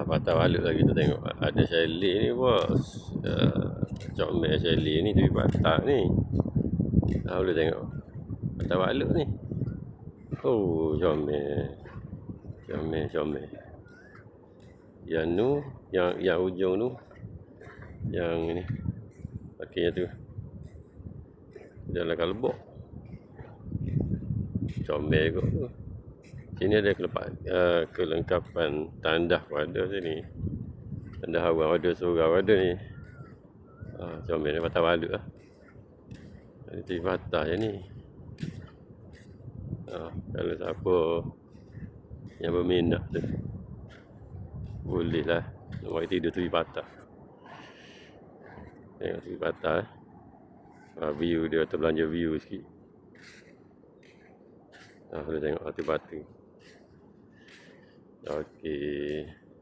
Patah balik lah kita tengok. Ada chalet ni bos. Comel chalet ni tepi patah ni. Boleh tengok. Patah balik ni. Oh, comel. Comel. Yang nu, yang ujung tu. Yang ni. Kakinya tu. Jalan kalbok. Comel kot tu. Sini ada kelengkapan tandah pada sini. Tandah awam ada, surau ada ni. Comel ni patah balik lah. Ini tepi patah je ni. Kalau siapa yang berminat tu, boleh lah. Nak tidur tepi patah. Tengok tepi patah. View dia, terbelanja view sikit. Boleh tengok batu-batu. Okey.